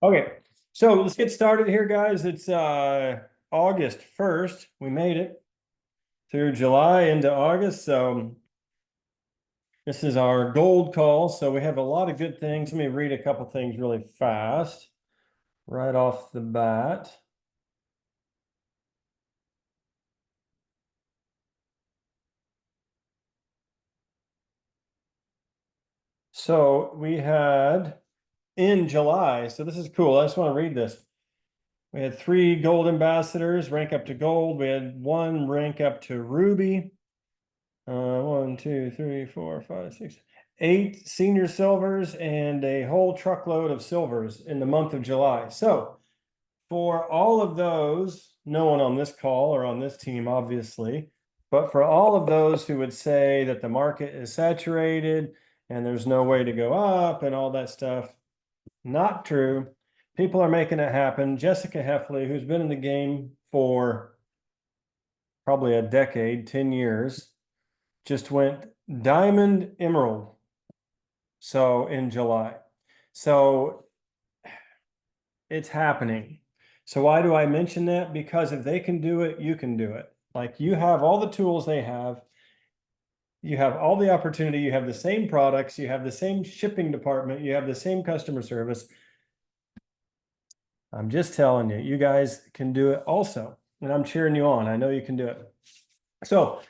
Okay, so let's get started here, guys. It's August 1st. We made it through July into August. So this is our gold call. So we have a lot of good things. Let me read a couple things really fast right off the bat. So we had in July, so this is cool. I just want to read this. We had 3 gold ambassadors rank up to gold. We had 1 rank up to ruby. 1, 2, 3, 4, 5, 6, 8 senior silvers and a whole truckload of silvers in the month of July. So for all of those, no one on this call or on this team, obviously, but for all of those who would say that the market is saturated and there's no way to go up and all that stuff, not true. People are making it happen. Jessica Heffley, who's been in the game for probably a decade, 10 years, just went diamond emerald. So in July. So it's happening. So why do I mention that? Because if they can do it, you can do it. Like you have all the tools they have. You have all the opportunity. You have the same products. You have the same shipping department. You have the same customer service. I'm just telling you, you guys can do it also. And I'm cheering you on. I know you can do it. So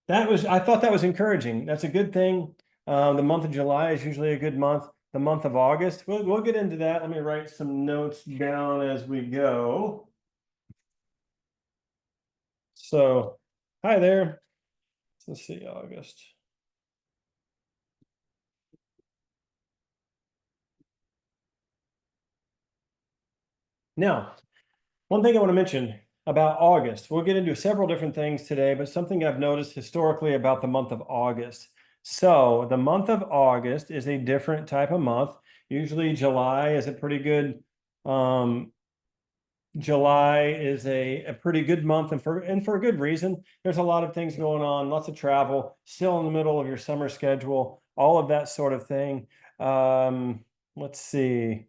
I thought that was encouraging. That's a good thing. The month of July is usually a good month. The month of August, we'll get into that. Let me write some notes down as we go. So, hi there. Let's see, August. Now, one thing I want to mention about August, we'll get into several different things today, but something I've noticed historically about the month of August. So the month of August is a different type of month. Usually July is a pretty good July is a pretty good month, and for a good reason. There's a lot of things going on, lots of travel, still in the middle of your summer schedule, all of that sort of thing. Let's see,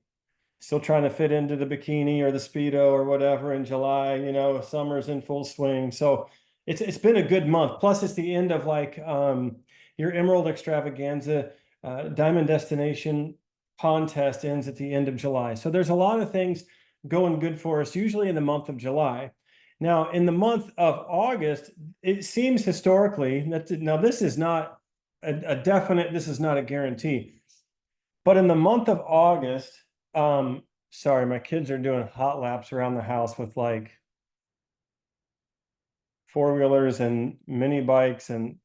still trying to fit into the bikini or the Speedo or whatever in July, summer's in full swing. So it's been a good month. Plus, it's the end of like your Emerald Extravaganza Diamond Destination contest ends at the end of July. So there's a lot of things going good for us, usually in the month of July. Now, in the month of August, it seems historically that now this is not a definite, this is not a guarantee, but in the month of August, sorry, my kids are doing hot laps around the house with like four-wheelers and mini bikes, and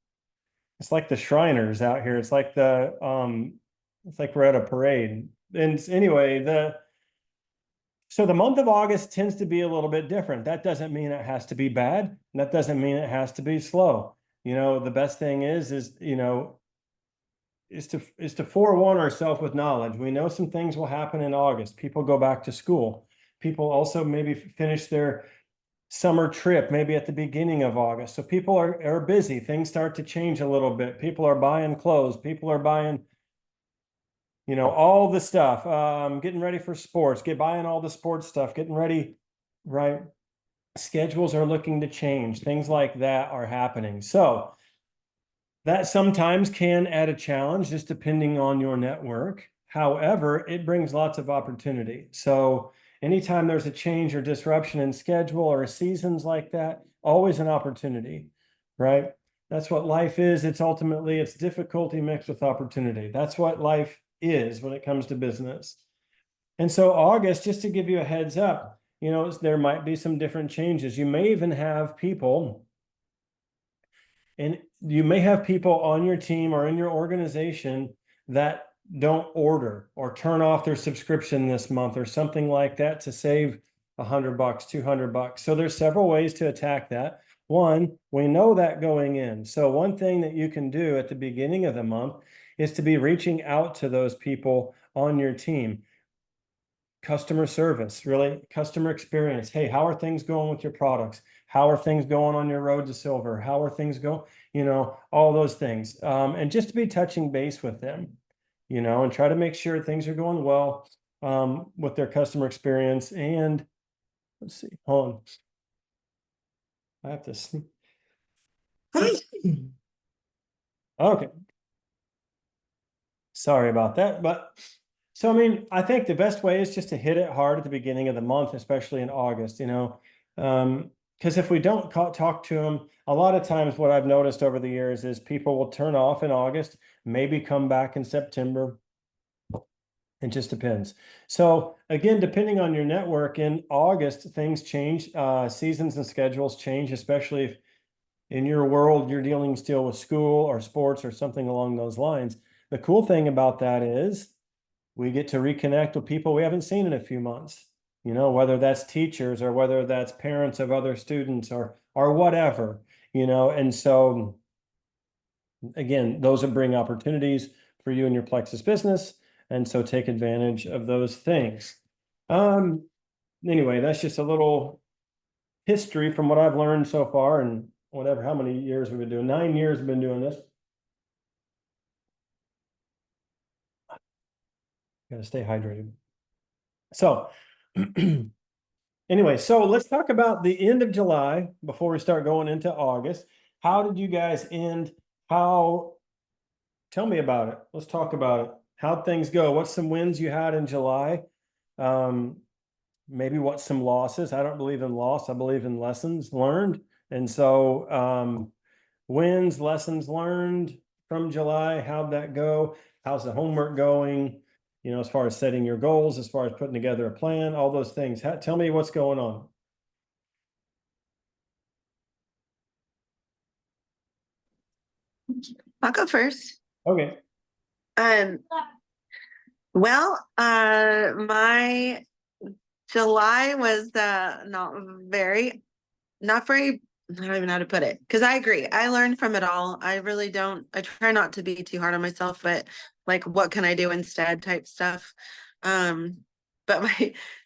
it's like the Shriners out here. It's like we're at a parade. And anyway, so the month of August tends to be a little bit different. That doesn't mean it has to be bad. That doesn't mean it has to be slow. The best thing is to forewarn ourselves with knowledge. We know some things will happen in August. People go back to school. People also maybe finish their summer trip, maybe at the beginning of August. So people are busy. Things start to change a little bit. People are buying clothes. People are buying all the stuff, getting ready for sports, buying all the sports stuff, getting ready, right? Schedules are looking to change. Things like that are happening. So that sometimes can add a challenge just depending on your network. However, it brings lots of opportunity. So anytime there's a change or disruption in schedule or seasons like that, always an opportunity, right? That's what life is. It's difficulty mixed with opportunity. That's what life is when it comes to business. And so August, just to give you a heads up, there might be some different changes. You may even have people, and you may have people on your team or in your organization that don't order or turn off their subscription this month or something like that to save $100, $200. So there's several ways to attack that. One, we know that going in. So one thing that you can do at the beginning of the month is to be reaching out to those people on your team. Customer service, really customer experience. Hey, how are things going with your products? How are things going on your road to silver? How are things going? All those things. And just to be touching base with them, and try to make sure things are going well. with their customer experience. And let's see, hold on. I have to see. Okay. Sorry about that. But so, I mean, I think the best way is just to hit it hard at the beginning of the month, especially in August, because if we don't talk to them, a lot of times what I've noticed over the years is people will turn off in August, maybe come back in September. It just depends. So again, depending on your network, in August, things change, seasons and schedules change, especially if in your world you're dealing still with school or sports or something along those lines. The cool thing about that is we get to reconnect with people we haven't seen in a few months, whether that's teachers or whether that's parents of other students or whatever, and so again, those will bring opportunities for you and your Plexus business. And so take advantage of those things. Anyway, that's just a little history from what I've learned so far, and whatever, how many years we've been doing. 9 years we've been doing this. Got to stay hydrated. So anyway, so let's talk about the end of July before we start going into August. How did you guys end? Tell me about it. Let's talk about it. How'd things go? What's some wins you had in July? Maybe what's some losses? I don't believe in loss. I believe in lessons learned. And so wins, lessons learned from July. How'd that go? How's the homework going? As far as setting your goals, as far as putting together a plan, all those things. Tell me what's going on. I'll go first. Okay. Well, my July was not very, I don't even know how to put it, because I agree. I learned from it all. I really don't, I try not to be too hard on myself, but like, what can I do instead type stuff. But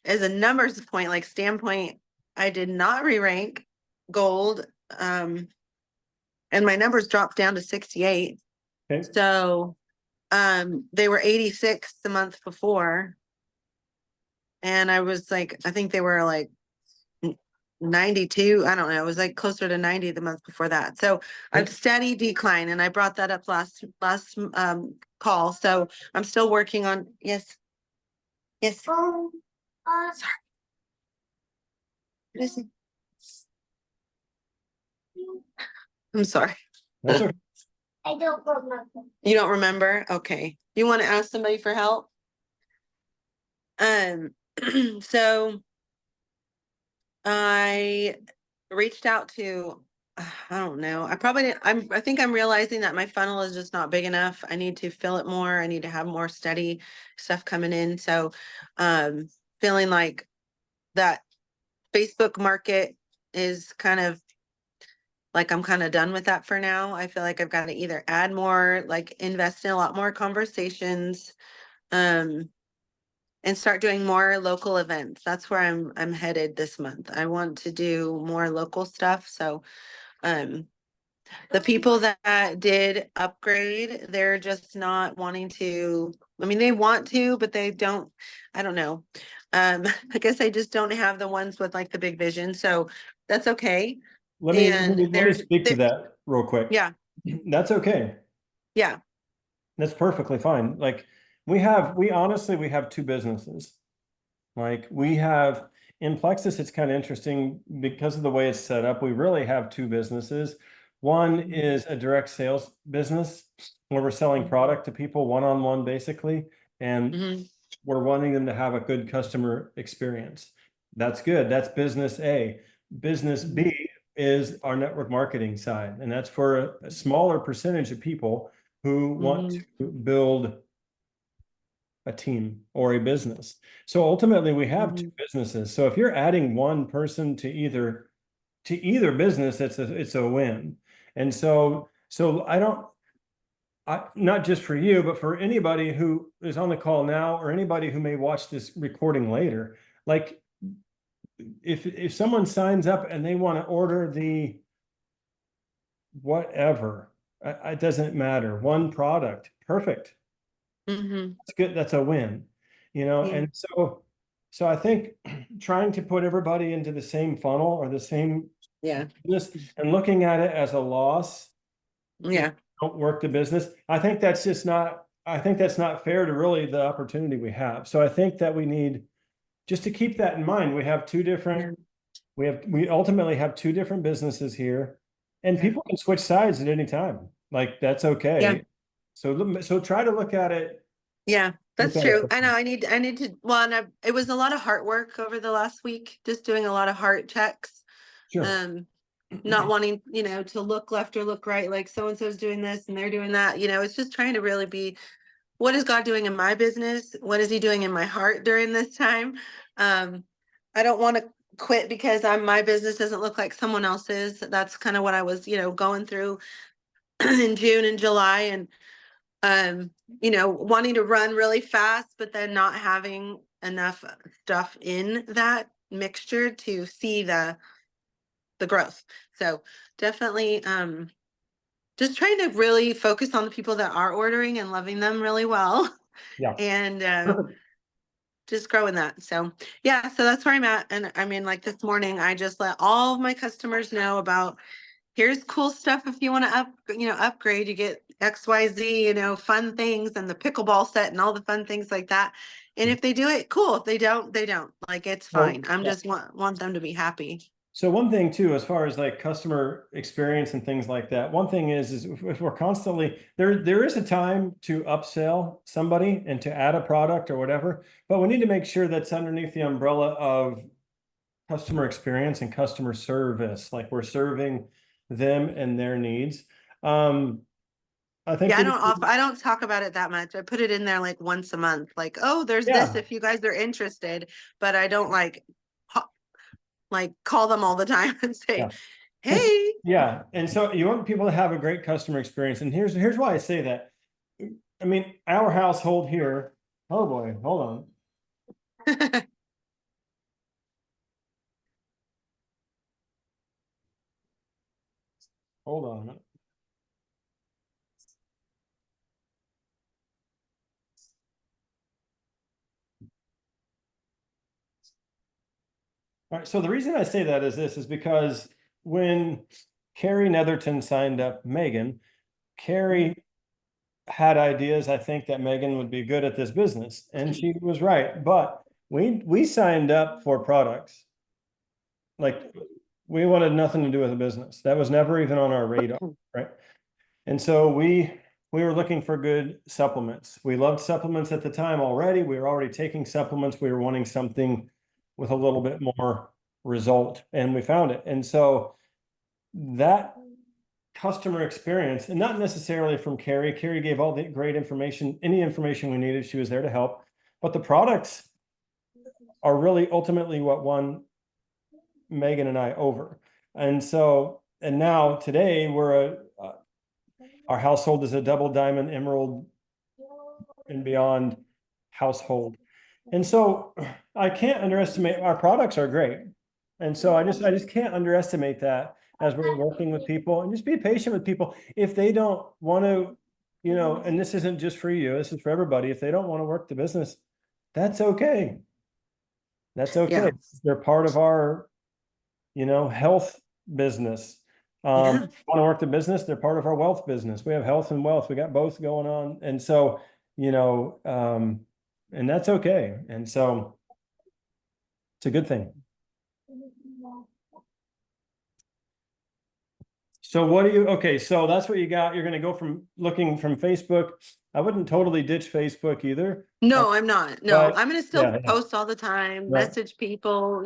as a numbers point, like standpoint, I did not re-rank gold. And my numbers dropped down to 68. Okay. So they were 86 the month before. And I was like, I think they were like 92. I don't know. It was like closer to 90 the month before that. So a steady decline. And I brought that up last call. So I'm still working on, yes. Sorry. Listen. I'm sorry. That's okay. I don't remember. You don't remember? Okay. You want to ask somebody for help? So I reached out to, I don't know. I think I'm realizing that my funnel is just not big enough. I need to fill it more. I need to have more steady stuff coming in. So, feeling like that Facebook market is kind of like, I'm kind of done with that for now. I feel like I've got to either add more, like invest in a lot more conversations, and start doing more local events. That's where I'm headed this month. I want to do more local stuff. So the people that did upgrade, they're just not wanting to, I mean, they want to, but they don't, I don't know. I guess I just don't have the ones with like the big vision. So that's okay. Let me speak to that real quick. Yeah. That's okay. Yeah. That's perfectly fine. Like we honestly, we have two businesses. Like we have in Plexus, it's kind of interesting because of the way it's set up. We really have two businesses. One is a direct sales business where we're selling product to people one-on-one basically. And we're wanting them to have a good customer experience. That's good. That's business A. Business B is our network marketing side. And that's for a smaller percentage of people who want to build a team or a business. So ultimately we have two businesses. So if you're adding one person to either business, it's a win. And so not just for you, but for anybody who is on the call now or anybody who may watch this recording later, like if someone signs up and they want to order the whatever, it doesn't matter, one product, perfect. That's good. That's a win. you know, Yeah. and so I think trying to put everybody into the same funnel or the same Yeah. business and looking at it as a loss, Yeah. don't work the business. I think that's just not, I think that's not fair to really the opportunity we have. So I think that we need just to keep that in mind. We have two different, we ultimately have two different businesses here, and Yeah. people can switch sides at any time. Like that's Yeah. okay. So try to look at it. Yeah, Look that's at it. true. I know I need to, well, and it was a lot of heart work over the last week, just doing a lot of heart checks. Sure. Um, not wanting, to look left or look right, like so and so's doing this and they're doing that. It's just trying to really be, what is God doing in my business? What is he doing in my heart during this time? I don't want to quit because my business doesn't look like someone else's. That's kind of what I was, going through in June and July, and um, wanting to run really fast, but then not having enough stuff in that mixture to see the growth. So definitely just trying to really focus on the people that are ordering and loving them really well Yeah. and Perfect. just growing that. So yeah, so that's where I'm at. And I mean, like this morning, I just let all of my customers know about, here's cool stuff if you want to upgrade, you get XYZ, fun things and the pickleball set and all the fun things like that. And if they do it, cool. If they don't, they don't. Like it's fine. Well, I'm yeah. just want them to be happy. So one thing too, as far as like customer experience and things like that, one thing is if we're constantly there is a time to upsell somebody and to add a product or whatever, but we need to make sure that's underneath the umbrella of customer experience and customer service, like we're serving them and their needs. I think Yeah, we need to, I don't talk about it that much. I put it in there like once a month, like, oh, there's this yeah, if you guys are interested, but I don't like call them all the time and say, yeah. hey. Yeah, and so you want people to have a great customer experience, and here's why I say that. I mean, our household here. Oh boy, hold on a minute. All right, so the reason I say that is this is because when Carrie Netherton signed up Megan, Carrie had ideas. I think that Megan would be good at this business, and she was right. But we signed up for products. Like we wanted nothing to do with the business. That was never even on our radar, right? And so we were looking for good supplements. We loved supplements at the time already. We were already taking supplements. We were wanting something with a little bit more result, and we found it. And so that customer experience, and not necessarily from Carrie. Carrie gave all the great information, any information we needed. She was there to help. But the products are really ultimately what won Megan and I over. And so, and now today our household is a double diamond emerald and beyond household. And so I can't underestimate, our products are great. And so I just can't underestimate that as we're working with people, and just be patient with people. If they don't want to, and this isn't just for you, this is for everybody. If they don't want to work the business, that's okay. That's Yeah. okay. They're part of our, health business. Yeah. Want to work the business, they're part of our wealth business. We have health and wealth. We got both going on. And so, and that's okay. And so it's a good thing. So what do you, okay, so that's what you got. You're going to go from looking from Facebook. I wouldn't totally ditch Facebook either. No, I'm not. No, But I'm gonna still yeah, post all the time, right. message people,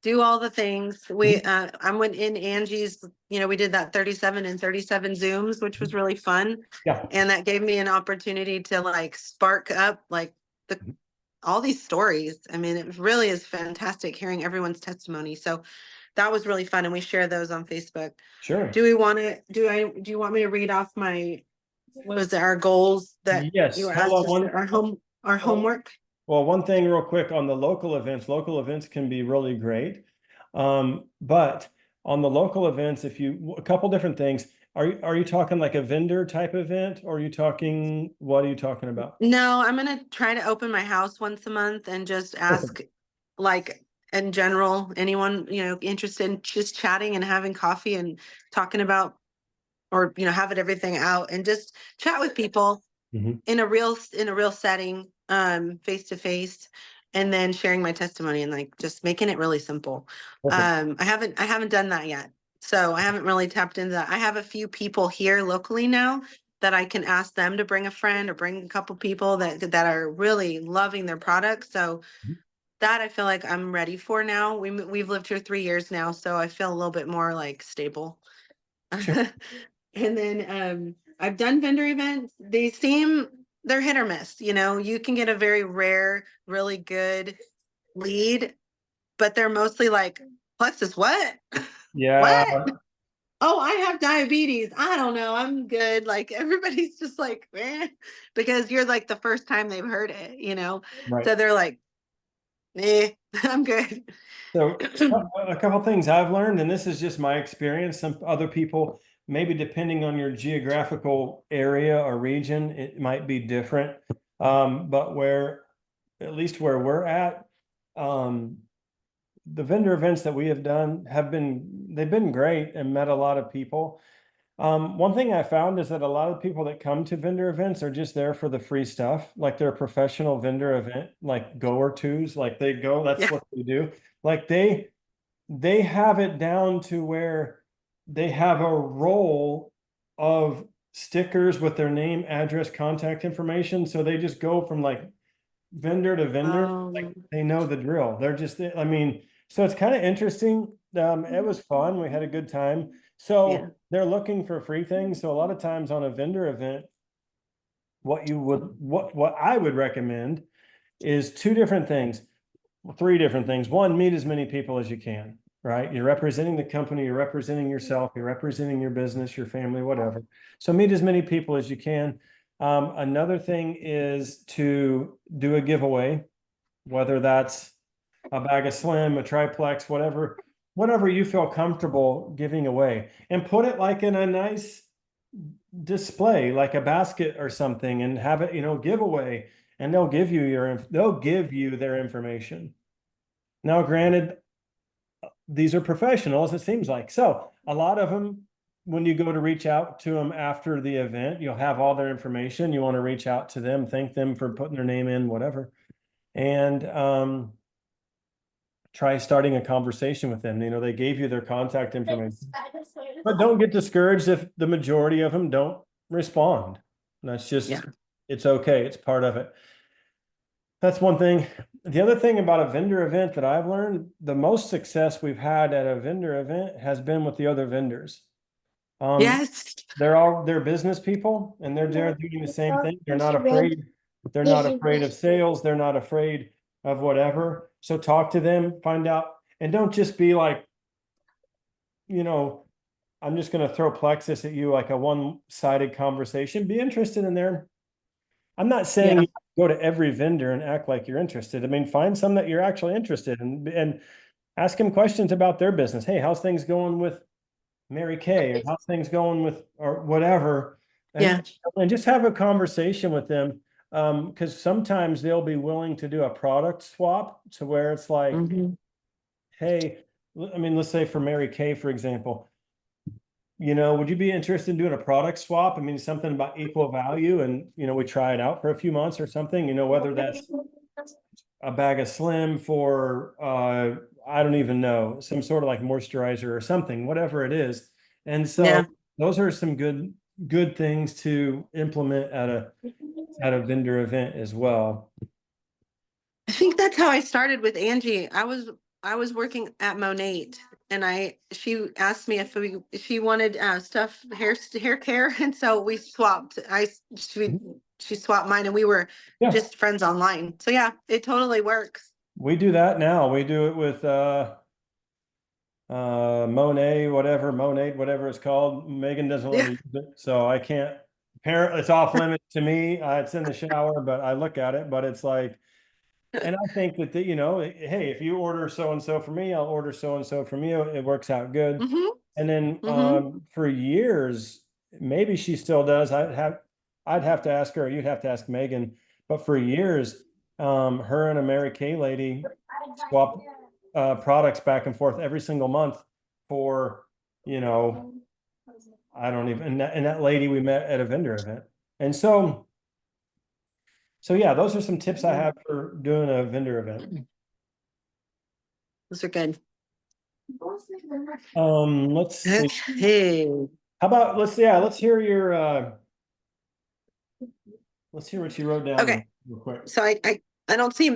do all the things. Mhm. I went in Angie's, we did that 37 and 37 Zooms, which was really fun. Yeah. And that gave me an opportunity to like spark up like all these stories. I mean, it really is fantastic hearing everyone's testimony. So that was really fun. And we share those on Facebook. Sure. Do you want me to read off what was it, our goals that you Yes. were Hold asked on to set our homework? Well, one thing real quick on the local events can be really great. But on the local events, a couple different things, Are you talking like a vendor type event, or are you talking, what are you talking about? No, I'm gonna try to open my house once a month and just Perfect. ask, like, in general, anyone, interested in just chatting and having coffee and talking about, or, have it everything out and just chat with people Mhm. in a real setting, face to face, and then sharing my testimony and like just making it really simple. Perfect. I haven't done that yet. So I haven't really tapped into that. I have a few people here locally now that I can ask them to bring a friend or bring a couple people that are really loving their products. So Mhm. that I feel like I'm ready for now. We've lived here 3 years now, so I feel a little bit more like stable. Sure. And then I've done vendor events. They're hit or miss. You can get a very rare, really good lead, but they're mostly like, Plexus, what? Yeah. What? Oh, I have diabetes. I don't know. I'm good. Like everybody's just like, because you're like the first time they've heard it. Right. So they're like, I'm good. So a couple things I've learned, and this is just my experience. Some other people, maybe depending on your geographical area or region, it might be different. But at least where we're at, um, the vendor events that we have done they've been great and met a lot of people. One thing I found is that a lot of people that come to vendor events are just there for the free stuff, like they're a professional vendor event, like goer twos, like they go, that's Yeah. what they do. Like they have it down to where they have a roll of stickers with their name, address, contact information. So they just go from like vendor to vendor, like Um, they know the drill. They're just, I mean, so it's kind of interesting. It was fun. We had a good time. yeah. So they're looking for free things. So a lot of times on a vendor event, what I would recommend is two different things, three different things. One, meet as many people as you can, right? You're representing the company, you're representing yourself, you're representing your business, your family, whatever. So meet as many people as you can. Another thing is to do a giveaway, whether that's a bag of Slim, a triplex, whatever you feel comfortable giving away, and put it like in a nice display, like a basket or something, and have it, giveaway, and they'll give you their information. Now, granted, these are professionals, it seems like. So a lot of them, when you go to reach out to them after the event, you'll have all their information. You want to reach out to them, thank them for putting their name in, whatever. And try starting a conversation with them. They gave you their contact information. But don't get discouraged if the majority of them don't respond. That's Yeah. just, it's okay. It's part of it. That's one thing. The other thing about a vendor event that I've learned, the most success we've had at a vendor event has been with the other vendors. Um, Yes. they're business people and they're there doing the same thing. They're not afraid. They're not afraid of sales. They're not afraid of whatever. So talk to them, find out, and don't just be like, you know, I'm just going to throw Plexus at you like a one-sided conversation. Be interested in their. I'm not saying Yeah. you go to every vendor and act like you're interested. I mean, find some that you're actually interested in and ask them questions about their business. Hey, how's things going with Mary Kay, or how's things going with, or whatever, Yeah. and just have a conversation with them. Because sometimes they'll be willing to do a product swap to where it's like, Hmm. hey, I mean, let's say for Mary Kay, for example, would you be interested in doing a product swap? I mean, something about equal value, and we try it out for a few months or something, whether that's a bag of Slim for I don't even know, some sort of like moisturizer or something, whatever it is. And so Yeah. those are some good things to implement at a vendor event as well. I think that's how I started with Angie. I was working at Monate, and she asked me if she wanted stuff, hair care, and so we swapped. She swapped mine, and we were Yeah, just friends online. So yeah, it totally works. we do that now. We do it with Monet, whatever it's called. Megan doesn't let Yeah. me use it, so I can't. Apparently, it's off limits to me. It's in the shower, but I look at it, but it's like, and I think that hey, if you order so and so for me, I'll order so and so from you. It works out good. Hmm. And then Hmm. for years, maybe she still does. I'd have to ask her, you'd have to ask Megan, but for years, her and a Mary Kay lady swap products back and forth every single month for, you know, I don't even, and that lady we met at a vendor event. And so yeah, those are some tips I have for doing a vendor event. Those are good. Let's see. Okay. How about let's hear your let's hear what you wrote down Okay. real quick. So I don't see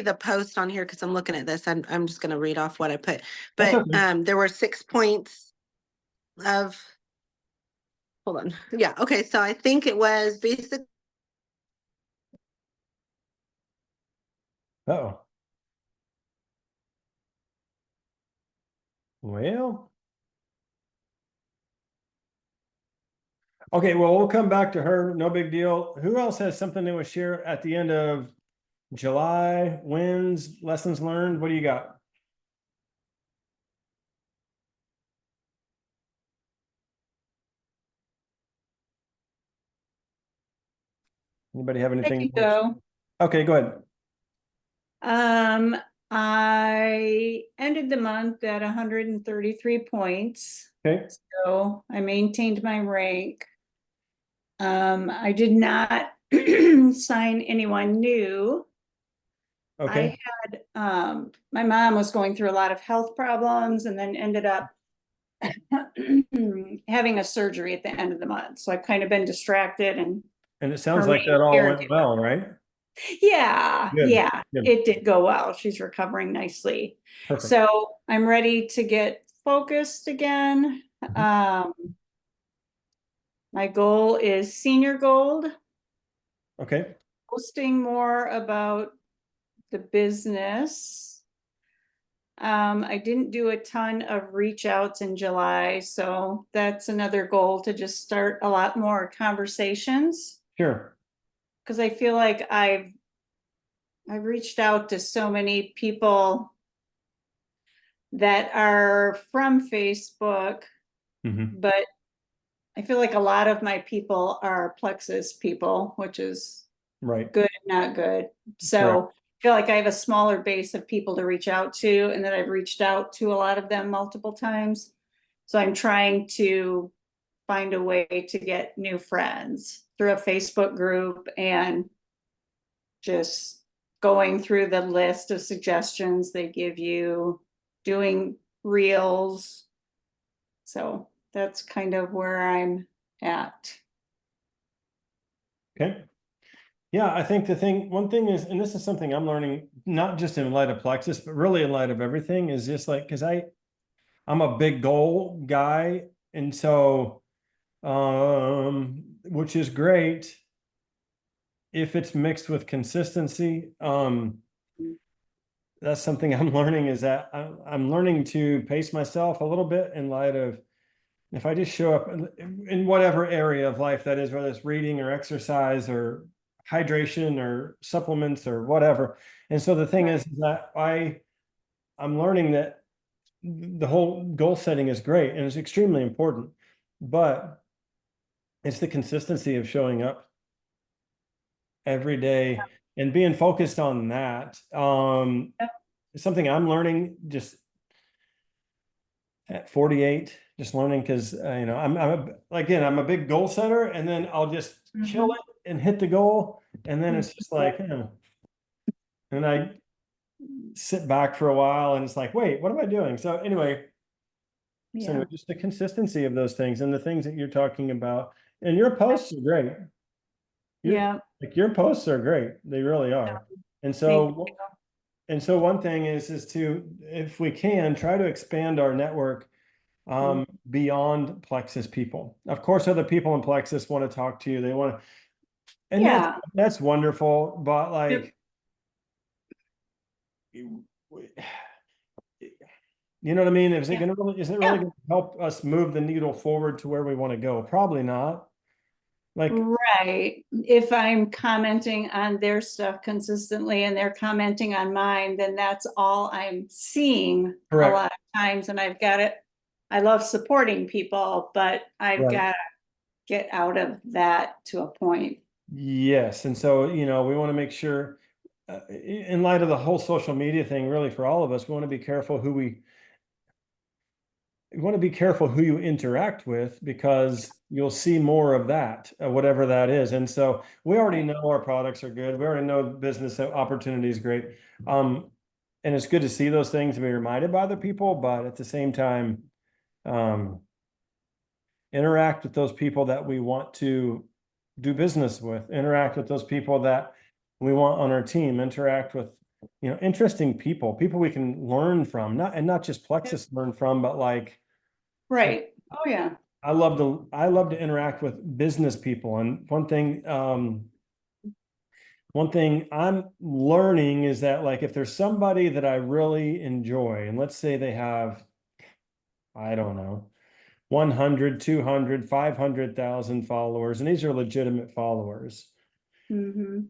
the post on here because I'm looking at this. I'm just gonna read off what I put. That's But okay. there were 6 points of, hold on. Yeah, okay. So I think it was basic. Uh-oh. Well, okay, well, we'll come back to her. No big deal. Who else has something they would share at the end of July? Wins, lessons learned? What do you got? Anybody have I anything? can go. Okay, go ahead. I ended the month at 133 points, Okay, so I maintained my rank. I did not sign anyone new. okay, My mom was going through a lot of health problems and then ended up having a surgery at the end of the month. So I've kind of been distracted and and it sounds her like main that all went caregiver. well, right? Yeah, Good, yeah, good, it did go well. She's recovering nicely. perfect. So I'm ready to get focused again. Um, my goal is senior gold, Okay, posting more about the business. I didn't do a ton of reach outs in July, so that's another goal to just start a lot more conversations. sure. Because I feel like I've reached out to so many people that are from Facebook, Mhm. but I feel like a lot of my people are Plexus people, which is Right, good and not good. So I feel like I have a smaller base of people to reach out to, and that I've reached out to a lot of them multiple times. So I'm trying to find a way to get new friends through a Facebook group and just going through the list of suggestions they give you, doing reels. So that's kind of where I'm at. okay. Yeah, I think one thing is, and this is something I'm learning, not just in light of Plexus, but really in light of everything, is just like, because I'm a big goal guy, and so which is great if it's mixed with consistency. That's something I'm learning, is that I'm learning to pace myself a little bit in light of, if I just show up in whatever area of life that is, whether it's reading or exercise or hydration or supplements or whatever. And so the thing is that I'm learning that the whole goal setting is great and it's extremely important, but it's the consistency of showing up every day and being focused on that. Yep. It's something I'm learning just at 48, just learning, because I'm a big goal setter, and then I'll just kill Mhm. it and hit the goal, and then it's just like, and I sit back for a while, and it's like, wait, what am I doing? So anyway, Yeah. just the consistency of those things and the things that you're talking about, and your posts are great. Yeah. Your posts are great, they really are. And Thank you. so one thing is to, if we can, try to expand our network beyond Plexus people. Of course, other people in Plexus want to talk to you. They want to, and Yeah. that's wonderful. But like, you know what I mean? Is it Yeah. really Yeah. going to help us move the needle forward to where we want to go? Probably not. Like, Right. If I'm commenting on their stuff consistently and they're commenting on mine, then that's all I'm seeing a correct. lot of times. And I've got it. I love supporting people, but I've Right. got to get out of that to a point. Yes, and so, we want to make sure, in light of the whole social media thing, really for all of us, we want to be careful who you interact with, because you'll see more of that, whatever that is. And so we already know our products are good. We already know business opportunity is great. And it's good to see those things and be reminded by other people, but at the same time, interact with those people that we want to do business with, interact with those people that we want on our team, interact with, interesting people we can learn from, not just Plexus learn from, but like, Right. Oh, yeah. I love to interact with business people. And one thing I'm learning is that, like, if there's somebody that I really enjoy, and let's say they have, I don't know, 100, 200, 500,000 followers, and these are legitimate followers, Mm-hmm.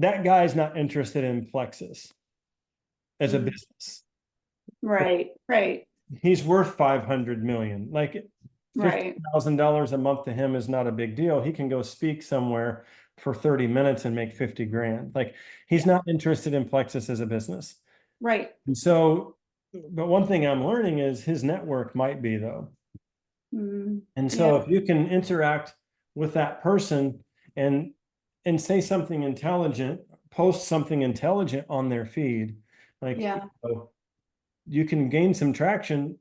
that guy's not interested in Plexus as a Mhm. business. Right, right, He's worth 500 million. Like, right, $50,000 a month to him is not a big deal. He can go speak somewhere for 30 minutes and make 50 grand. Like, he's not interested in Plexus as a business. right. And so, but one thing I'm learning is his network might be, though. Mm, And so yeah, if you can interact with that person and say something intelligent, post something intelligent on their feed, like, yeah, you can gain some traction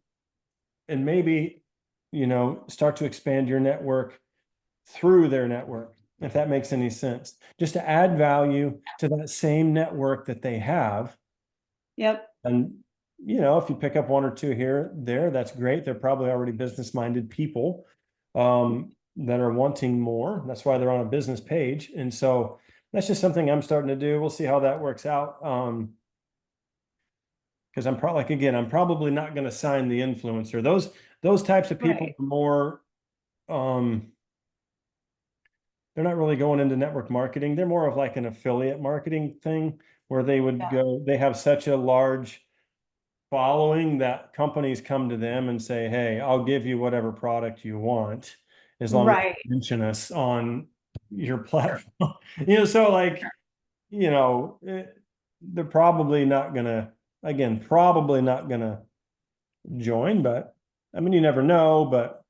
and maybe, start to expand your network through their network, if that makes any sense. Just to add value to that same network that they have. yep, And, if you pick up one or two here, that's great. They're probably already business-minded people that are wanting more. That's why they're on a business page. And so that's just something I'm starting to do. We'll see how that works out. Because I'm probably not going to sign the influencer. Those types of people right, are more, they're not really going into network marketing. They're more of like an affiliate marketing thing, where yeah, they have such a large following that companies come to them and say, hey, I'll give you whatever product you want, as long as right, you mention us on your platform. So, like, they're probably not gonna join, but I mean, you never know. But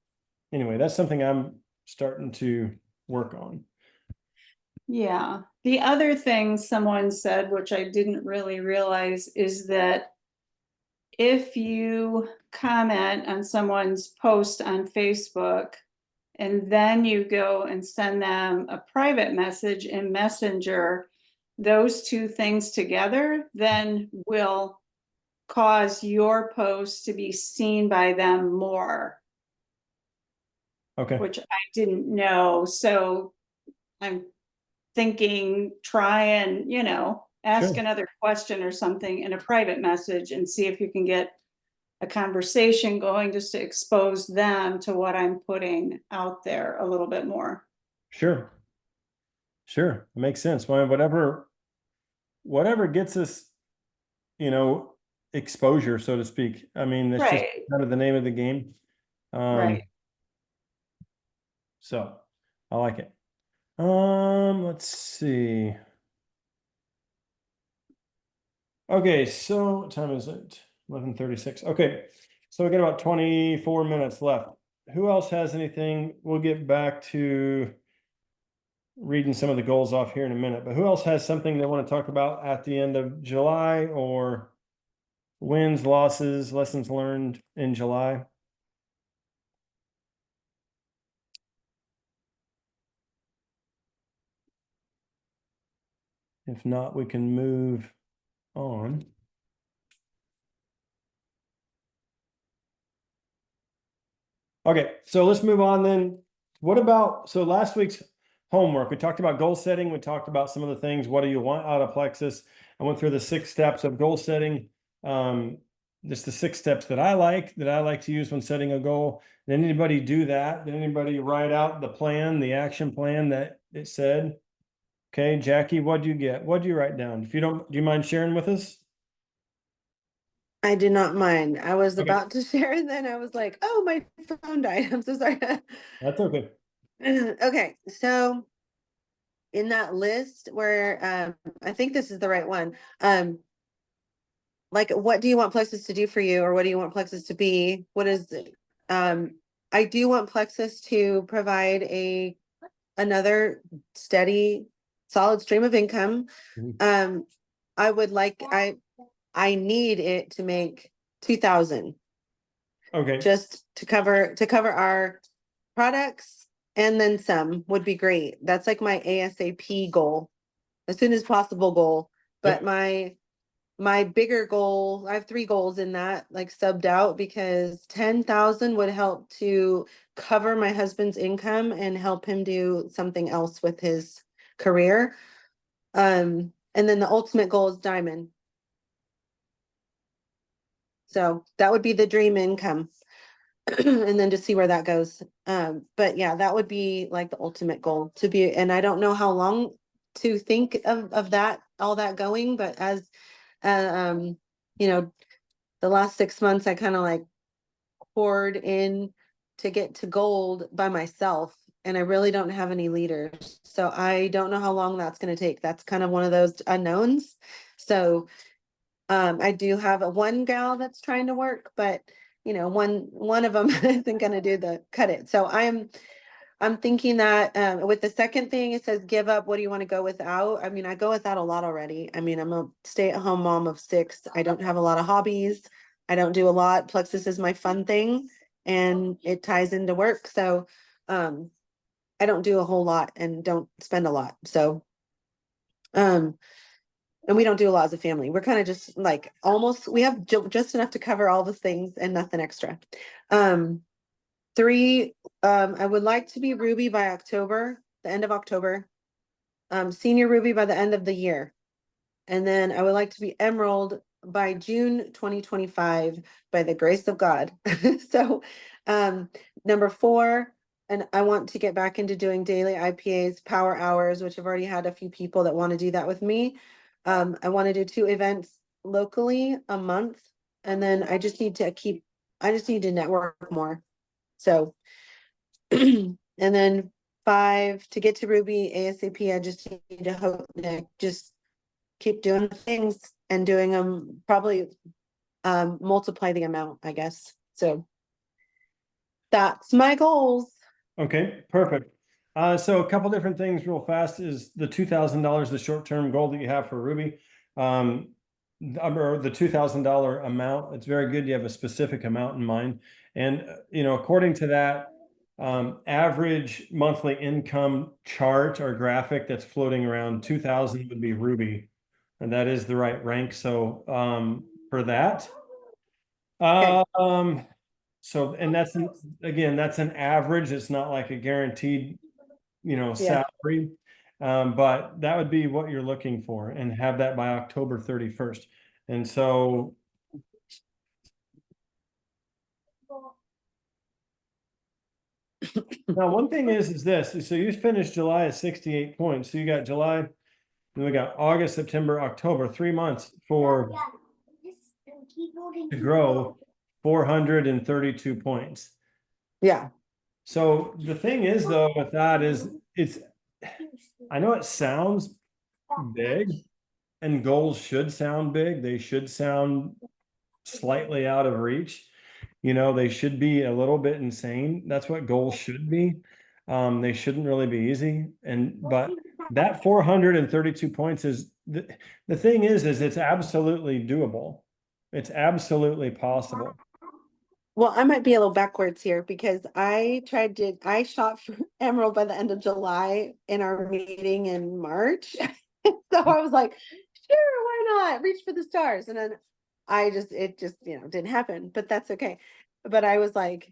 anyway, that's something I'm starting to work on. yeah. The other thing someone said, which I didn't really realize, is that if you comment on someone's post on Facebook and then you go and send them a private message in Messenger, those two things together then will cause your post to be seen by them more, Okay. which I didn't know. So I'm thinking, try and, ask Sure. another question or something in a private message and see if you can get a conversation going, just to expose them to what I'm putting out there a little bit more. Sure. Sure. It makes sense. Well, whatever gets us, exposure, so to speak. I mean, that's just Right, kind of the name of the game. right. So I like it. Let's see. Okay, so what time is it? 11:36. Okay, so we got about 24 minutes left. Who else has anything? We'll get back to reading some of the goals off here in a minute, but who else has something they want to talk about at the end of July, or wins, losses, lessons learned in July? If not, we can move on. Okay, so let's move on then. What about, so last week's homework, we talked about goal setting. We talked about some of the things. What do you want out of Plexus? I went through the 6 steps of goal setting. Just the 6 steps that I like to use when setting a goal. Did anybody do that? Did anybody write out the plan, the action plan that it said? Okay, Jackie, what'd you get? What'd you write down? If you don't, do you mind sharing with us? I do not mind. I was Okay. about to share and then I was like, oh, my phone died. I'm so sorry. That's okay. Okay, so in that list where, I think this is the right one. Like, what do you want Plexus to do for you, or what do you want Plexus to be? What is it? I do want Plexus to provide another steady, solid stream of income. Mhm. I would like, I need it to make 2,000 Okay, just to cover our products, and then some would be great. That's like my ASAP goal, as soon as possible goal. But Yep. my bigger goal, I have 3 goals in that, like, subbed out, because 10,000 would help to cover my husband's income and help him do something else with his career. And then the ultimate goal is diamond. So that would be the dream income. And then to see where that goes. But yeah, that would be like the ultimate goal to be, and I don't know how long to think of that, all that going, but as, you know, the last 6 months, I kind of like poured in to get to gold by myself, and I really don't have any leaders. So I don't know how long that's going to take. That's kind of one of those unknowns. So I do have a one gal that's trying to work, but one of them isn't going to do the cut it. So I'm thinking that with the second thing, it says give up. What do you want to go without? I mean, I go without a lot already. I mean, I'm a stay-at-home mom of 6. I don't have a lot of hobbies. I don't do a lot. Plexus is my fun thing, and it ties into work. So I don't do a whole lot and don't spend a lot. So um and we don't do a lot as a family. We're kind of just like almost, we have just enough to cover all the things and nothing extra. 3, I would like to be Ruby by October, the end of October. Senior Ruby by the end of the year. And then I would like to be Emerald by June 2025, by the grace of God. So, number 4, and I want to get back into doing daily IPAs, power hours, which I've already had a few people that want to do that with me. I want to do 2 events locally a month, and then I just need to network more. So, and then 5, to get to Ruby ASAP, I just need to just keep doing the things and doing them, probably multiply the amount, I guess. So that's my goals. Okay, perfect. So a couple different things real fast is the $2,000, the short-term goal that you have for Ruby. Or the $2,000 amount, it's very good. You have a specific amount in mind. And, according to that, average monthly income chart or graphic that's floating around 2,000 would be Ruby. And that is the right rank. So, for that, Okay. so, and again, that's an average. It's not like a guaranteed, Yeah. salary. But that would be what you're looking for, and have that by October 31st. And so now one thing is this, so you finished July at 68 points. So you got July, then we got August, September, October, 3 months to grow 432 points. Yeah. So the thing is, though, with that is I know it sounds big, and goals should sound big. They should sound slightly out of reach. They should be a little bit insane. That's what goals should be. They shouldn't really be easy. But that 432 points is the thing is it's absolutely doable. It's absolutely possible. Well, I might be a little backwards here, because I shot for Emerald by the end of July in our meeting in March. So I was like, sure, why not? Reach for the stars. And then it just, didn't happen, but that's okay. But I was like,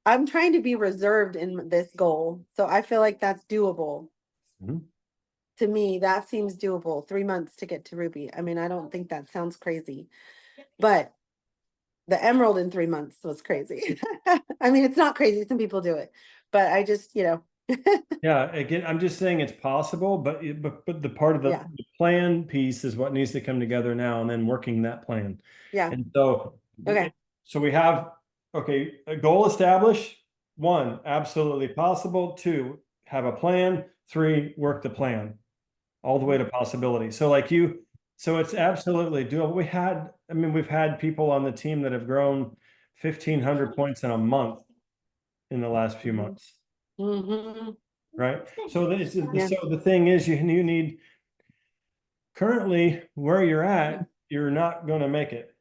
I'm trying to be reserved in this goal. So I feel like that's doable. Mhm. To me, that seems doable. 3 months to get to Ruby. I mean, I don't think that sounds crazy, but the Emerald in 3 months was crazy. I mean, it's not crazy. Some people do it, but I just, Yeah, again, I'm just saying it's possible, but the part of Yeah. the plan piece is what needs to come together now, and then working that plan. Yeah. And so, Okay. so we have, okay, a goal established. 1, absolutely possible. 2, have a plan. 3, work the plan all the way to possibility. So like so it's absolutely doable. I mean, we've had people on the team that have grown 1,500 points in a month in the last few months. Mm-hmm. Right. So Yeah. so the thing is, you need currently where you're at, you're not going to make it.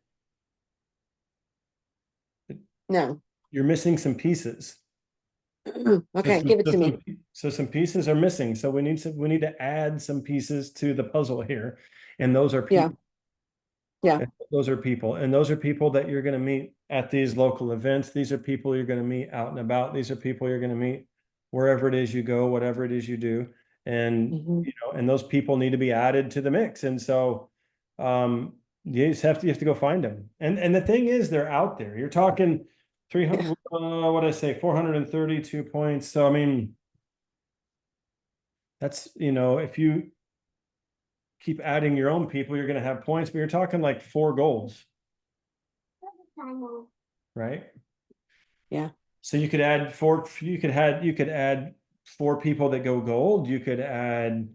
No. You're missing some pieces. Okay, give it to me. So some pieces are missing. So we need to add some pieces to the puzzle here. And those are Yeah. people. Yeah. Those are people. And those are people that you're going to meet at these local events. These are people you're going to meet out and about. These are people you're going to meet wherever it is you go, whatever it is you do. And Mhm. and those people need to be added to the mix. And so you just have to go find them. And the thing is, they're out there. You're talking 300, what I say, 432 points. So I mean, that's, if you keep adding your own people, you're going to have points, but you're talking like 4 goals, right? Yeah. So you could add 4 people that go gold. You could add,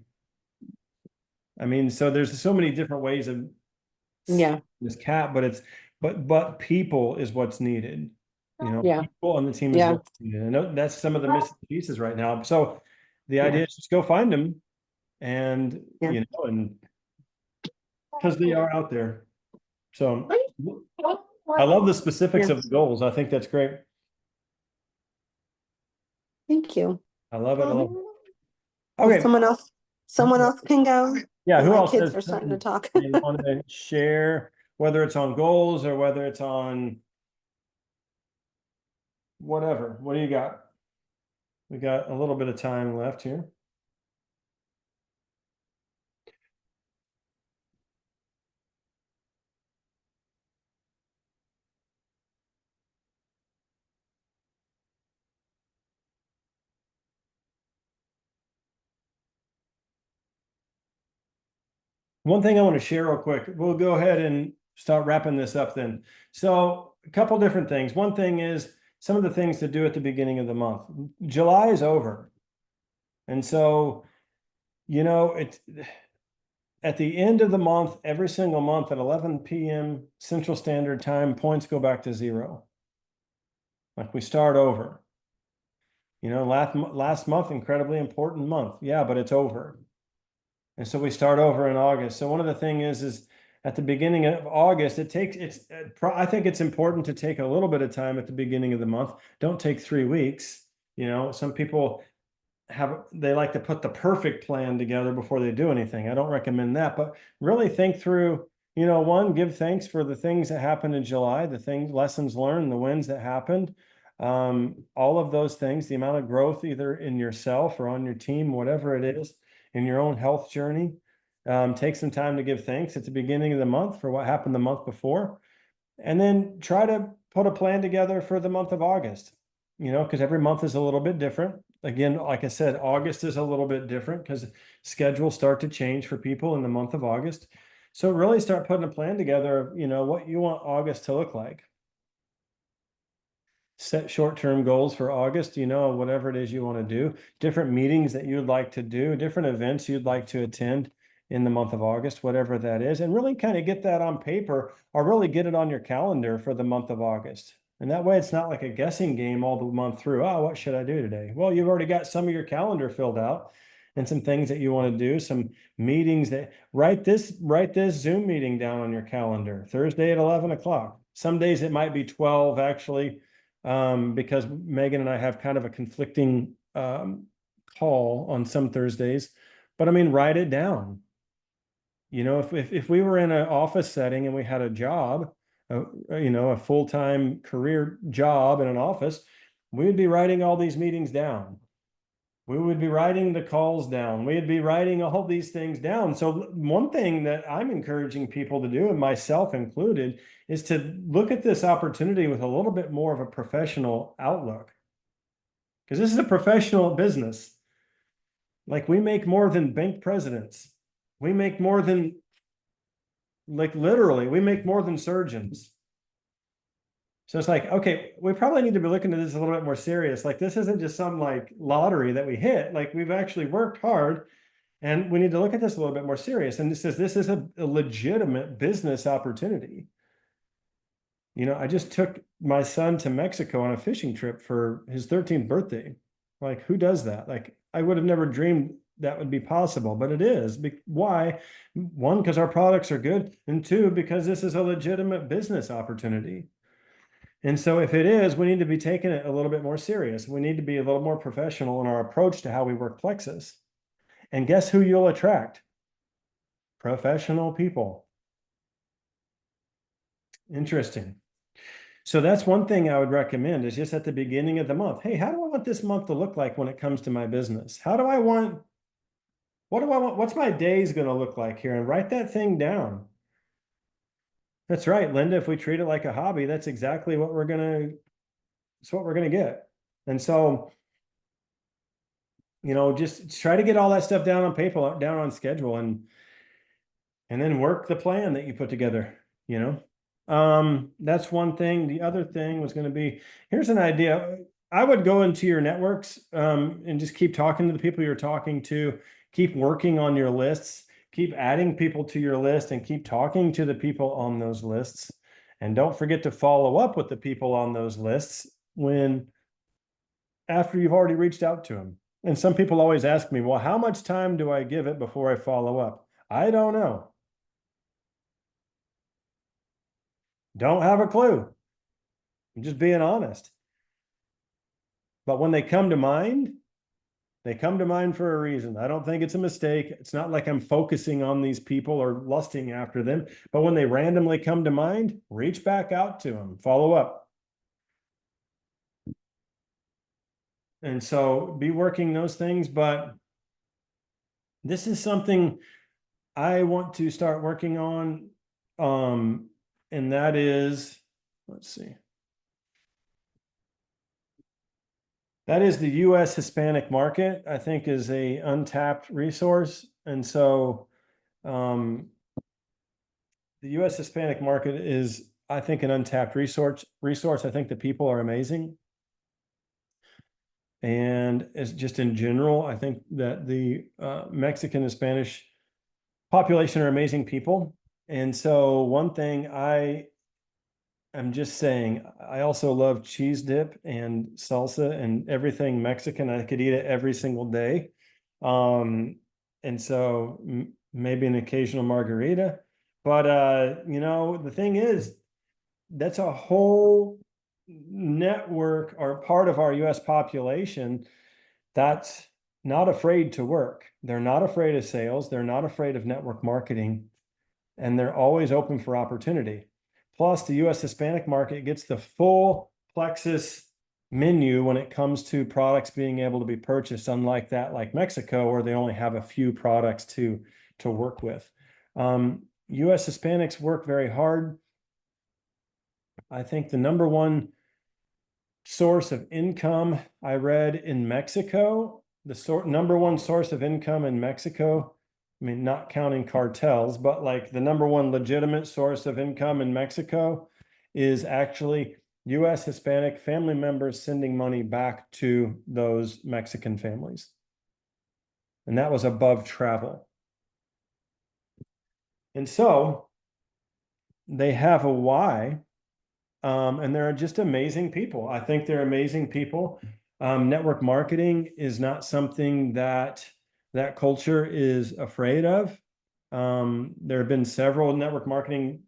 I mean, so there's so many different ways of Yeah. this cap, but people is what's needed. Yeah. People on the team is Yeah. what's needed. I know that's some of the missing pieces right now. So the Yeah. idea is just go find them, and Yeah. and because they are out there. So I love the specifics Yeah. of the goals. I think that's great. Thank you. I love it. I love it. Well, Okay. someone else can go. Yeah, who My else kids has are starting to talk. they want to share, whether it's on goals or whether it's on whatever? What do you got? We got a little bit of time left here. One thing I want to share real quick, we'll go ahead and start wrapping this up then. So a couple different things. One thing is some of the things to do at the beginning of the month. July is over. And so, it's at the end of the month, every single month at 11 p.m. Central Standard Time, points go back to 0. Like we start over. Last month, incredibly important month. Yeah, but it's over. And so we start over in August. So one of the things is at the beginning of August, I think it's important to take a little bit of time at the beginning of the month. Don't take 3 weeks. Some people they like to put the perfect plan together before they do anything. I don't recommend that, but really think through, give thanks for the things that happened in July, lessons learned, the wins that happened. All of those things, the amount of growth either in yourself or on your team, whatever it is, in your own health journey. Take some time to give thanks at the beginning of the month for what happened the month before, and then try to put a plan together for the month of August, because every month is a little bit different. Again, like I said, August is a little bit different because schedules start to change for people in the month of August. So really start putting a plan together of, what you want August to look like. Set short-term goals for August, whatever it is you want to do, different meetings that you'd like to do, different events you'd like to attend in the month of August, whatever that is, and really kind of get that on paper or really get it on your calendar for the month of August. And that way it's not like a guessing game all the month through. Oh, what should I do today? Well, you've already got some of your calendar filled out and some things that you want to do, some meetings that write this Zoom meeting down on your calendar, Thursday at 11 o'clock. Some days it might be 12 actually, because Megan and I have kind of a conflicting call on some Thursdays, but I mean, write it down. If we were in an office setting and we had a job, a full-time career job in an office, we would be writing all these meetings down. We would be writing the calls down. We'd be writing all these things down. So one thing that I'm encouraging people to do, and myself included, is to look at this opportunity with a little bit more of a professional outlook. because this is a professional business. Like, we make more than bank presidents. We make more than, like, literally, we make more than surgeons. So it's like, okay, we probably need to be looking at this a little bit more serious. Like, this isn't just some like lottery that we hit. Like, we've actually worked hard, and we need to look at this a little bit more serious. And this is a legitimate business opportunity. You know, I just took my son to Mexico on a fishing trip for his 13th birthday. Like, who does that? Like, I would have never dreamed that would be possible, but it is. Why? One, because our products are good, and two, because this is a legitimate business opportunity. And so if it is, we need to be taking it a little bit more serious. We need to be a little more professional in our approach to how we work Plexus. And guess who you'll attract? Professional people. Interesting. So that's one thing I would recommend, is just at the beginning of the month. Hey, how do I want this month to look like when it comes to my business? What do I want? What's my days going to look like here? And write that thing down. That's right, Linda. If we treat it like a hobby, that's exactly what it's what we're going to get. And so, you know, just try to get all that stuff down on paper, down on schedule, and then work the plan that you put together, you know. That's one thing. The other thing was going to be, here's an idea. I would go into your networks, and just keep talking to the people you're talking to, keep working on your lists, keep adding people to your list, and keep talking to the people on those lists. And don't forget to follow up with the people on those lists after you've already reached out to them. And some people always ask me, well, how much time do I give it before I follow up? I don't know. Don't have a clue. I'm just being honest. But when they come to mind, they come to mind for a reason. I don't think it's a mistake. It's not like I'm focusing on these people or lusting after them. But when they randomly come to mind, reach back out to them, follow up. And so be working those things. But this is something I want to start working on. And that is, let's see. That is the US Hispanic market, I think, is a untapped resource. And so the US Hispanic market is, I think, an untapped resource. I think the people are amazing. And it's just in general, I think that the Mexican and Spanish population are amazing people. And so one thing I'm just saying, I also love cheese dip and salsa and everything Mexican. I could eat it every single day. And so maybe an occasional margarita. But you know, the thing is, that's a whole network or part of our US population that's not afraid to work. They're not afraid of sales. They're not afraid of network marketing. And they're always open for opportunity. Plus, the US Hispanic market gets the full Plexus menu when it comes to products being able to be purchased, unlike that, like Mexico, where they only have a few products to work with. US Hispanics work very hard. I think the number one source of income I read in Mexico, the number one source of income in Mexico, I mean, not counting cartels, but like the number one legitimate source of income in Mexico is actually US Hispanic family members sending money back to those Mexican families. And that was above travel. And so they have a why, and they're just amazing people. I think they're amazing people. Network marketing is not something that culture is afraid of. There have been several network marketing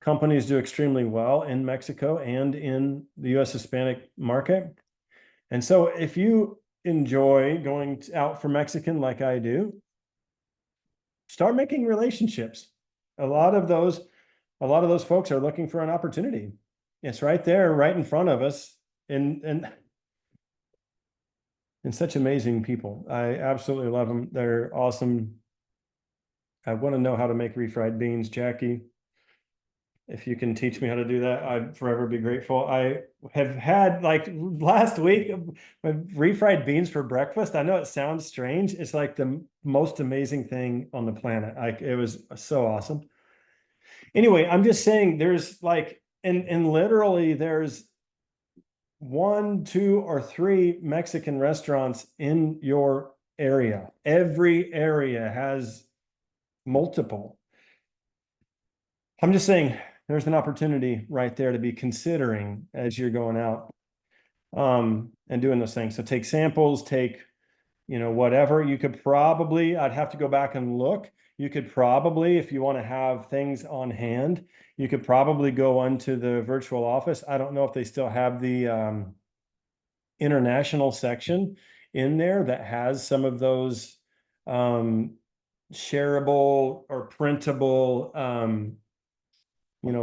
companies do extremely well in Mexico and in the US Hispanic market. And so if you enjoy going out for Mexican like I do, start making relationships. A lot of those folks are looking for an opportunity. It's right there, right in front of us. And such amazing people. I absolutely love them. They're awesome. I want to know how to make refried beans, Jackie. if you can teach me how to do that, I'd forever be grateful. I have had like last week refried beans for breakfast. I know it sounds strange. It's like the most amazing thing on the planet. Like it was so awesome. Anyway, I'm just saying there's like, and literally there's 1, 2, or 3 Mexican restaurants in your area. Every area has multiple. I'm just saying there's an opportunity right there to be considering as you're going out and doing those things. So take samples, take, whatever. You could probably, I'd have to go back and look. You could probably, if you want to have things on hand, you could probably go onto the virtual office. I don't know if they still have the international section in there that has some of those shareable or printable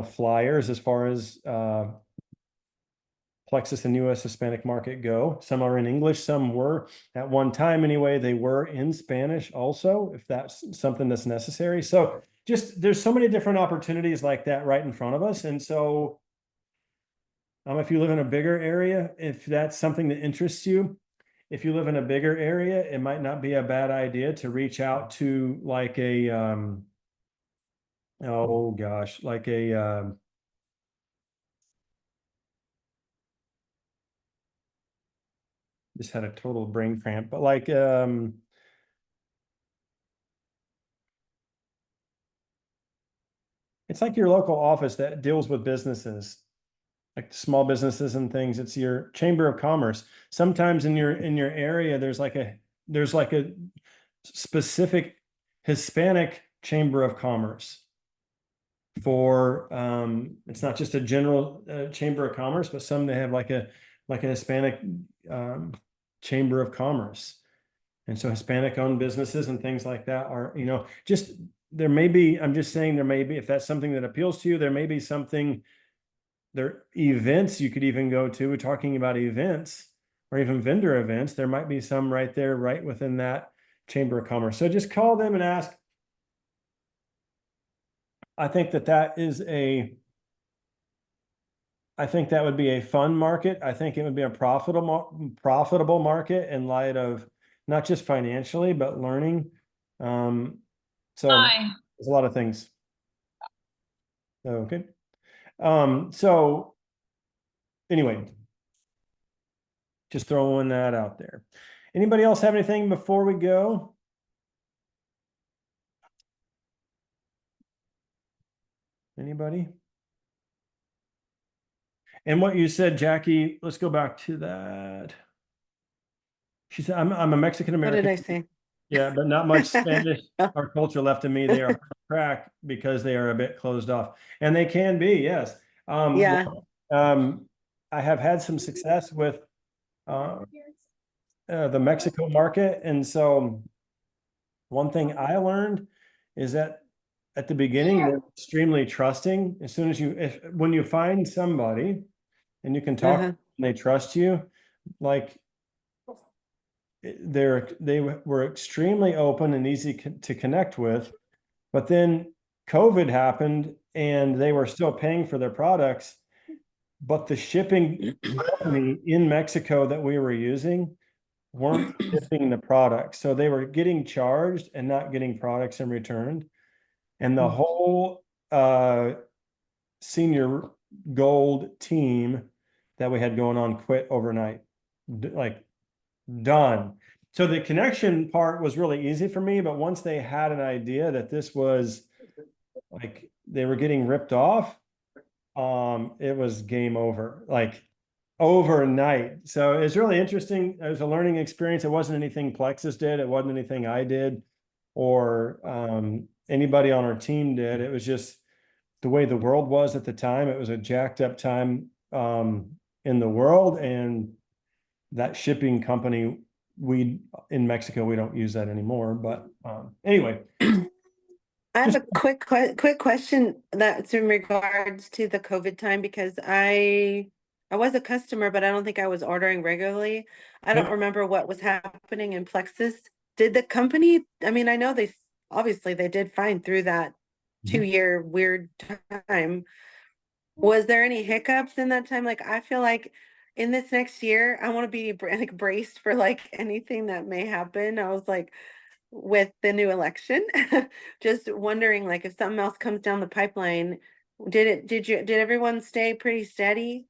flyers as far as Plexus and US Hispanic market go. Some are in English, some were at one time anyway, they were in Spanish also, if that's something that's necessary. So just there's so many different opportunities like that right in front of us. And so if you live in a bigger area, if that's something that interests you, if you live in a bigger area, it might not be a bad idea to reach out to like a oh gosh, like a just had a total brain cramp, but like it's like your local office that deals with businesses, like small businesses and things. It's your chamber of commerce. Sometimes in your area, there's like a specific Hispanic chamber of commerce for it's not just a general chamber of commerce, but some they have like a Hispanic chamber of commerce. And so Hispanic owned businesses and things like that are, just there may be, I'm just saying there may be, if that's something that appeals to you, there may be something, there events you could even go to. We're talking about events or even vendor events. There might be some right there, right within that chamber of commerce. So just call them and ask. I think that would be a fun market. I think it would be a profitable market in light of not just financially, but learning. So Hi. there's a lot of things. Okay. So anyway, just throwing that out there. Anybody else have anything before we go? Anybody? And what you said, Jackie, let's go back to that. She said, I'm a Mexican What American. did I say? Yeah, but not much Spanish or culture left in me. They are crack because they are a bit closed off, and they can be, yes. Yeah. I have had some success with the Mexico market, and so one thing I learned is that at the beginning they're extremely trusting. As soon as when you find somebody and you can talk and they trust you, like they were extremely open and easy to connect with. But then COVID happened and they were still paying for their products, but the shipping company in Mexico that we were using weren't shipping the products. So they were getting charged and not getting products in return. And the whole senior gold team that we had going on quit overnight, like done. So the connection part was really easy for me, but once they had an idea that this was like they were getting ripped off, it was game over, like overnight. So it's really interesting. It was a learning experience. It wasn't anything Plexus did. It wasn't anything I did or anybody on our team did. It was just the way the world was at the time. It was a jacked up time in the world, and that shipping company, in Mexico, we don't use that anymore. But anyway. I have a quick question that's in regards to the COVID time, because I was a customer, but I don't think I was ordering regularly. I don't remember what was happening in Plexus. Did the company, I mean, I know they obviously they did fine through that 2-year weird time. Was there any hiccups in that time? Like, I feel like in this next year, I want to be like braced for like anything that may happen. I was like, with the new election, just wondering like if something else comes down the pipeline, did everyone stay pretty steady?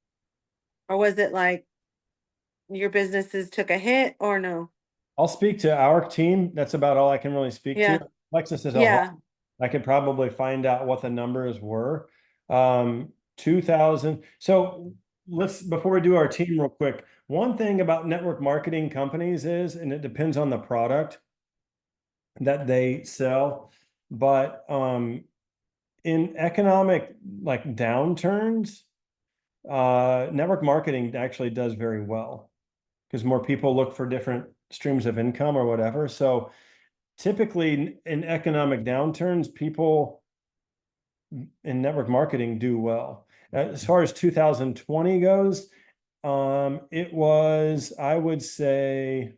Or was it like your businesses took a hit or no? I'll speak to our team. That's about all I can really speak Yeah. to. Lexus is a Yeah. whole, I could probably find out what the numbers were. 2000. So let's, before we do our team real quick, one thing about network marketing companies is, and it depends on the product that they sell, but in economic like downturns, network marketing actually does very well because more people look for different streams of income or whatever. So typically in economic downturns, people in network marketing do well. As far as 2020 goes, it was, I would say,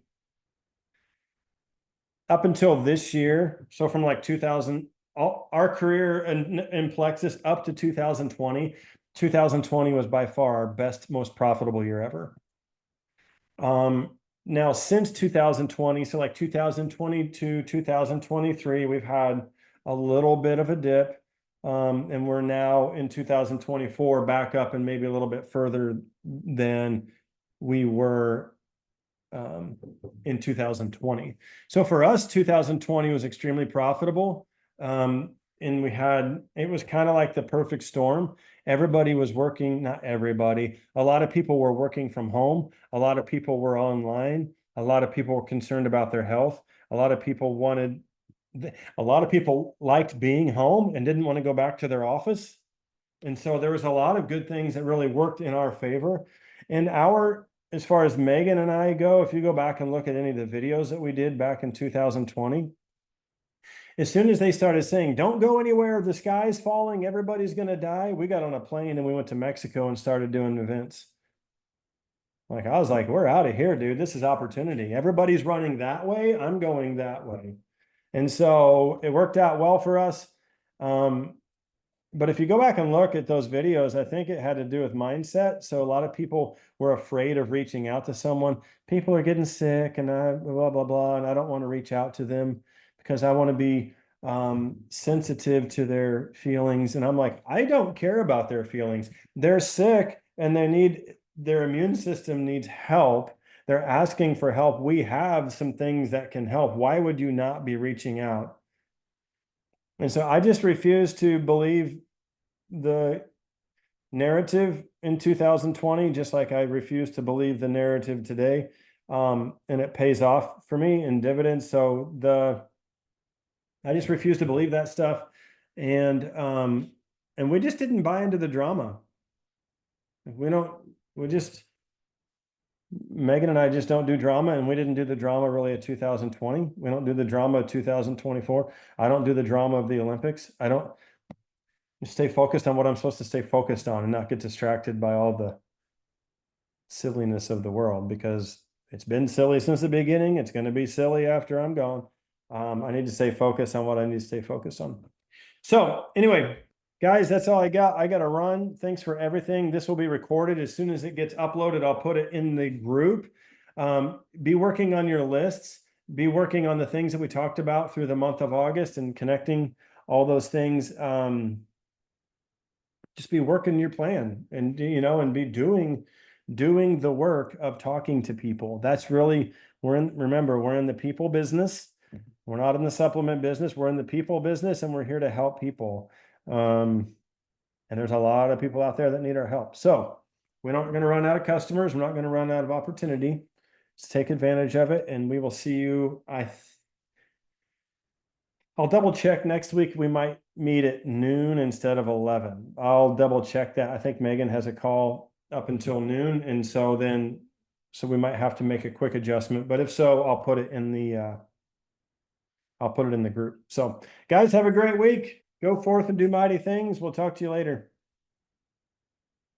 up until this year, so from like 2000, our career in Plexus up to 2020, 2020 was by far our best, most profitable year ever. Now since 2020, so like 2022, 2023, we've had a little bit of a dip. And we're now in 2024 back up and maybe a little bit further than we were in 2020. So for us, 2020 was extremely profitable. And we had, it was kind of like the perfect storm. Everybody was working, not everybody, a lot of people were working from home. A lot of people were online. A lot of people were concerned about their health. A lot of people wanted, a lot of people liked being home and didn't want to go back to their office. And so there was a lot of good things that really worked in our favor. And as far as Megan and I go, if you go back and look at any of the videos that we did back in 2020, as soon as they started saying, don't go anywhere, the sky's falling, everybody's going to die, we got on a plane and we went to Mexico and started doing events. Like, I was like, we're out of here, dude. This is opportunity. Everybody's running that way. I'm going that way. And so it worked out well for us. But if you go back and look at those videos, I think it had to do with mindset. So a lot of people were afraid of reaching out to someone. People are getting sick and blah, blah, blah. And I don't want to reach out to them because I want to be sensitive to their feelings. And I'm like, I don't care about their feelings. They're sick and their immune system needs help. They're asking for help. We have some things that can help. Why would you not be reaching out? And so I just refuse to believe the narrative in 2020, just like I refuse to believe the narrative today. And it pays off for me in dividends. So I just refuse to believe that stuff. And we just didn't buy into the drama. Megan and I just don't do drama, and we didn't do the drama really of 2020. We don't do the drama of 2024. I don't do the drama of the Olympics. I don't stay focused on what I'm supposed to stay focused on and not get distracted by all the silliness of the world, because it's been silly since the beginning. It's going to be silly after I'm gone. I need to stay focused on what I need to stay focused on. So anyway, guys, that's all I got. I got to run. Thanks for everything. This will be recorded. As soon as it gets uploaded, I'll put it in the group. Be working on your lists. Be working on the things that we talked about through the month of August and connecting all those things. Just be working your plan and, and be doing the work of talking to people. That's really, remember, we're in the people business. We're not in the supplement business. We're in the people business, and we're here to help people. And there's a lot of people out there that need our help. So we're not going to run out of customers. We're not going to run out of opportunity. Let's take advantage of it. And we will see you. I'll double check next week. We might meet at noon instead of 11. I'll double check that. I think Megan has a call up until noon. And so we might have to make a quick adjustment, but if so, I'll put it in the group. So guys, have a great week. Go forth and do mighty things. We'll talk to you later.